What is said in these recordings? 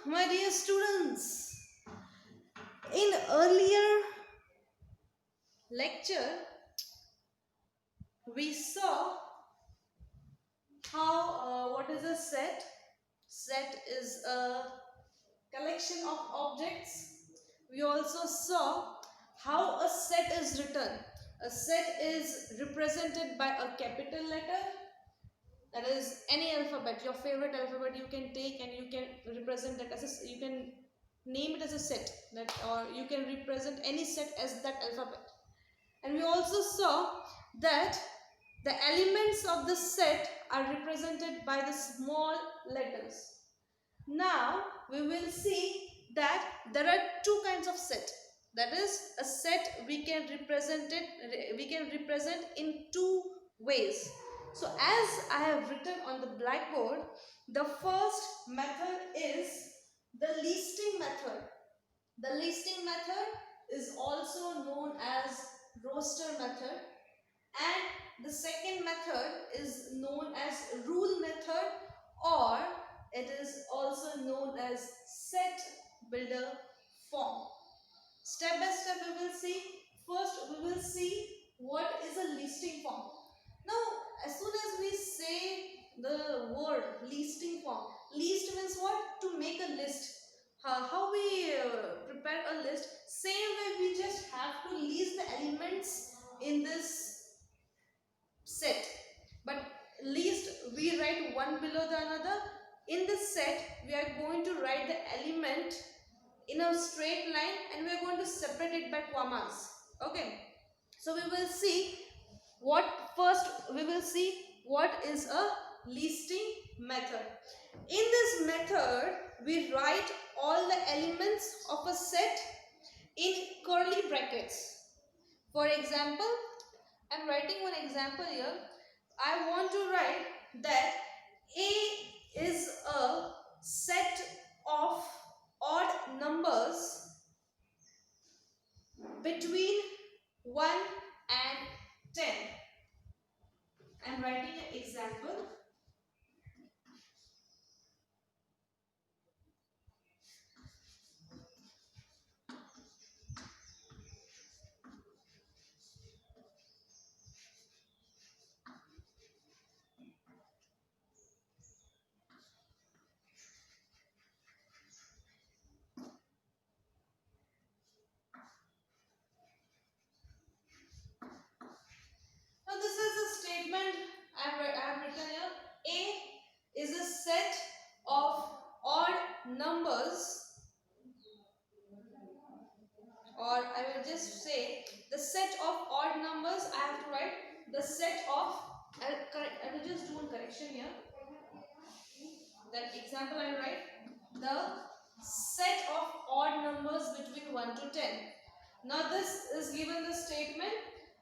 my dear students, in earlier lecture we saw how what is a set. Set is a collection of objects. We also saw how a set is written. A set is represented by a capital letter, that is any alphabet, your favorite alphabet you can take and you can represent that as a, you can name it as a set, that, or you can represent any set as that alphabet. And we also saw that the elements of the set are represented by the small letters. Now we will see that there are two kinds of set. That is, a set we can represent in two ways. So as I have written on the blackboard, the first method is the listing method. The listing method is also known as roster method, and the second method is known as rule method, or it is also known as set builder form. Step by step we will see. First we will see what is a listing form. Now as soon as we say the word listing form, list means what? To make a list. How we prepare a list, same way we just have to list the elements in this set, but list we write one below the another. In this set we are going to write the element in a straight line and we are going to separate it by commas. Okay, so we will see what first we will see what is a listing method. In this method we write all the elements of a set in curly brackets. For example, I am writing one example here. I want to write that A is a set of odd numbers between 1 and 10. I am writing an example. Now this is a statement I have written here. A is a set of odd numbers, or I will just say the set of odd numbers. I have to write the set of, I will just do one correction here. That example I write the set of odd numbers between 1 to 10. Now this is given the statement.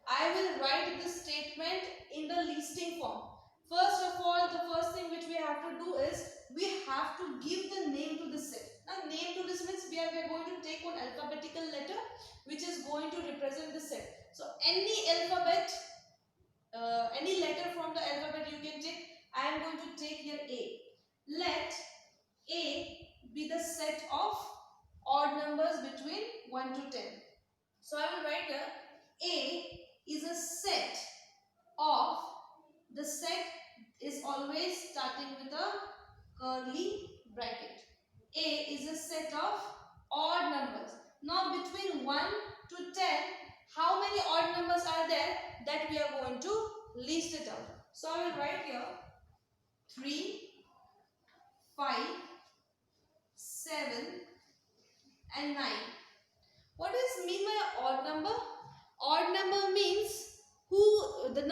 I will write this statement in the listing form. First of all, the first thing which we have to do is we have to give the name to the set. Now name to this means we are going to take one alphabetical letter which is going to represent the set. So any alphabet, any letter from the alphabet you can take. I am going to take here A. Let A be the set of odd numbers between 1 to 10. So I will write here A is a set of, the set is always starting with a curly bracket. A is a set of odd numbers. Now between 1 to 10, how many odd numbers are there? That we are going to list it out. So I will write here 3, 5, 7 and 9. What does mean by odd number? Odd number means the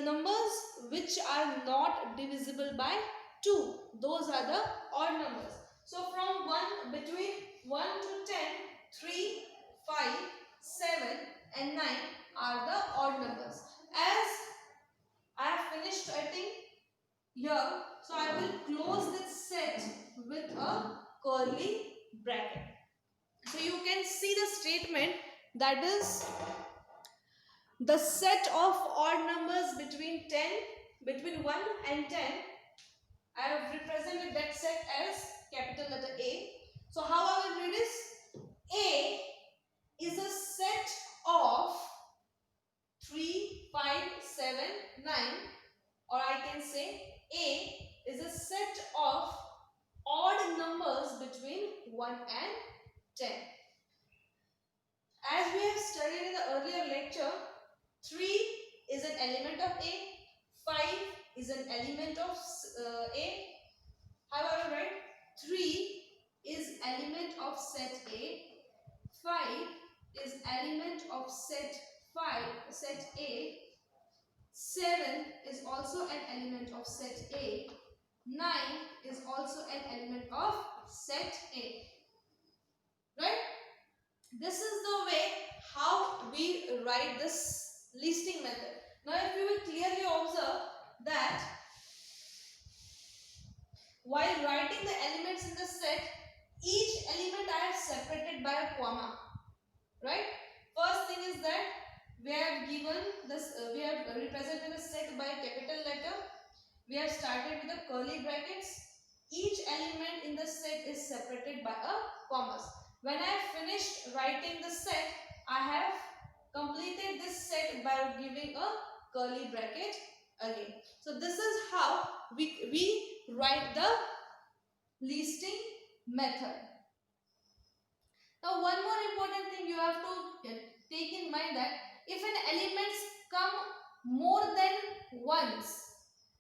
numbers which are not divisible by 2. Those are the odd numbers. So from 1, between 1 to 10, 3, 5, 7 and 9 are the odd numbers. As I have finished writing here, so I will close this set with a curly bracket. So you can see the statement, that is the set of odd numbers between 1 and 10. I have represented that set as capital letter A. So how I will read is A is a set of 3, 5, 7, 9, or I can say A is a set of odd numbers between 1 and 10. As we have studied in the earlier lecture, 3 is an element of A, 5 is an element of A. How I will write? 3 is element of set A, 5 is element of set A, 7 is also an element of set A, 9 is also an element of set A. Right? This is the way how we write this listing method. Now if you will clearly observe that while writing the elements in the set, each element I have separated by a comma. Right? First thing is that we have given this, we have represented the set by a capital letter. We have started with the curly brackets. Each element in the set is separated by a commas. When I have finished writing the set, I have completed this set by giving a curly bracket again. So this is how we write the listing method. Now one more important thing you have to take in mind, that if an elements come more than once,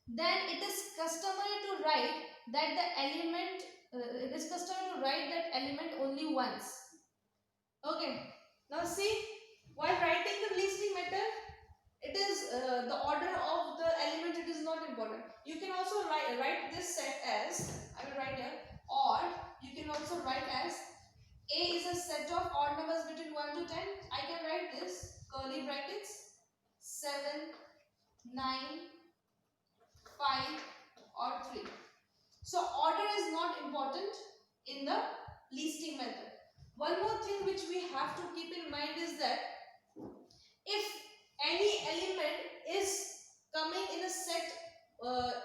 then it is customary to write that the element only once. Okay. Now see, while writing the listing method, it is the order of the element, it is not important. You can also write this set as, I will write here, or you can also write as A is a set of odd numbers between 1 to 10. I can write this curly brackets 7, 9, 5 or 3. So order is not important in the listing method. One more thing which we have to keep in mind is that if any element is coming in a set,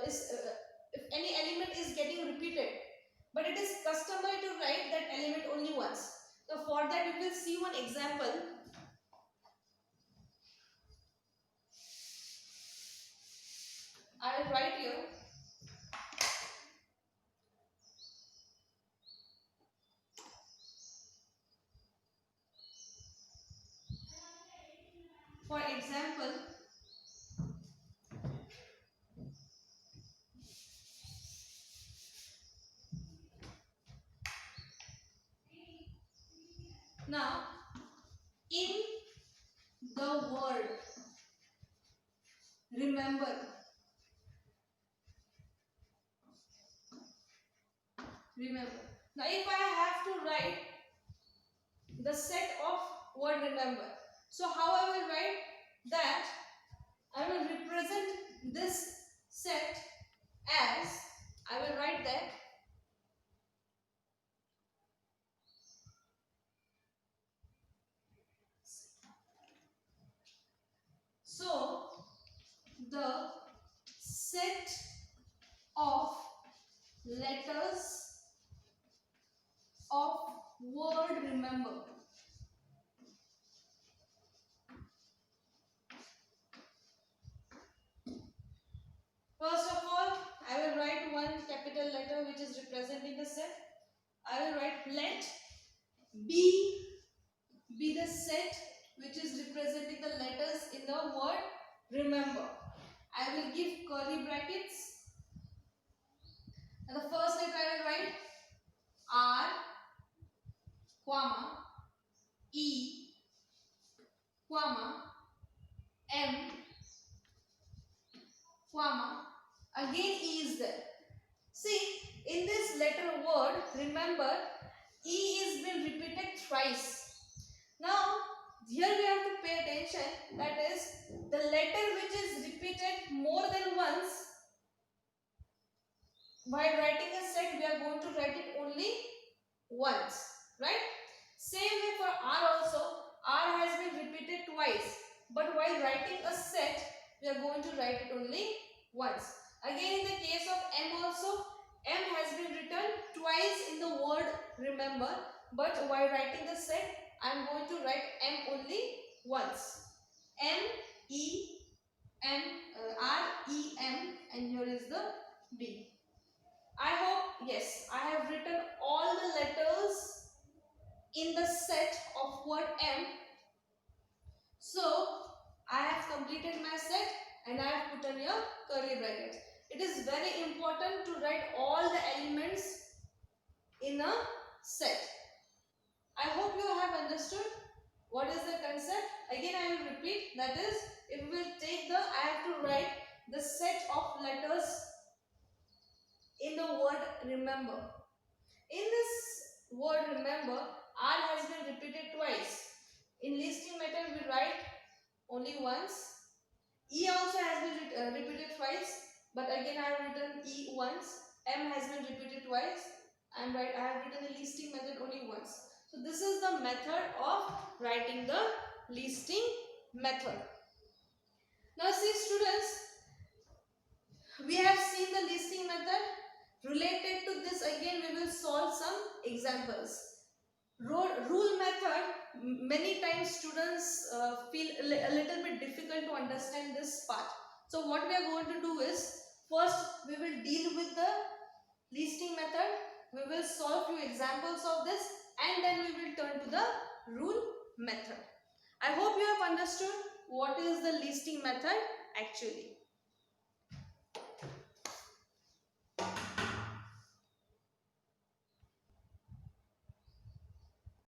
if any element is getting repeated, but it is customary to write that element only once. So for that we will see one example. I will write here. For example, now in the word remember, now if I have to write the set of word remember, so how I will write that? I will represent this set as, I will write that so the set of letters of word remember. First of all, I will write one capital letter which is representing the set. I will write let B be the set which is representing the letters in the word remember. I will give curly brackets, and the first letter I will write R, comma, E, comma, M, comma, again E is there. See, in this letter word remember, E is been repeated thrice. Now here we have to pay attention, that is the letter which is repeated more than once. While writing a set, we are going to write it only once, right? Same way for R also, R has been repeated twice, but while writing a set, we are going to write it only once. Again in the case of M also, M has been written twice in the word remember, but while writing the set, I am going to write M only once. M E M R E M, and here is the B. I hope, yes, I have written all the letters in the set of word M. So I have completed my set and I have put on your curly brackets. It is very important to write all the elements in a set. I hope you have understood what is the concept. Again I will repeat, that is, if we will take the, I have to write the set of letters in the word remember. In this word remember, R has been repeated twice. In listing method we write only once. E also has been repeated twice, but again I have written E once. M has been repeated twice, and I have written the listing method only once. So this is the method of writing the listing method. Now see students, we have seen the listing method. Related to this, again we will solve some examples. Rule method, many times students feel a little bit difficult to understand this part. So what we are going to do is, first we will deal with the listing method, we will solve few examples of this, and then we will turn to the rule method. I hope you have understood what is the listing method actually.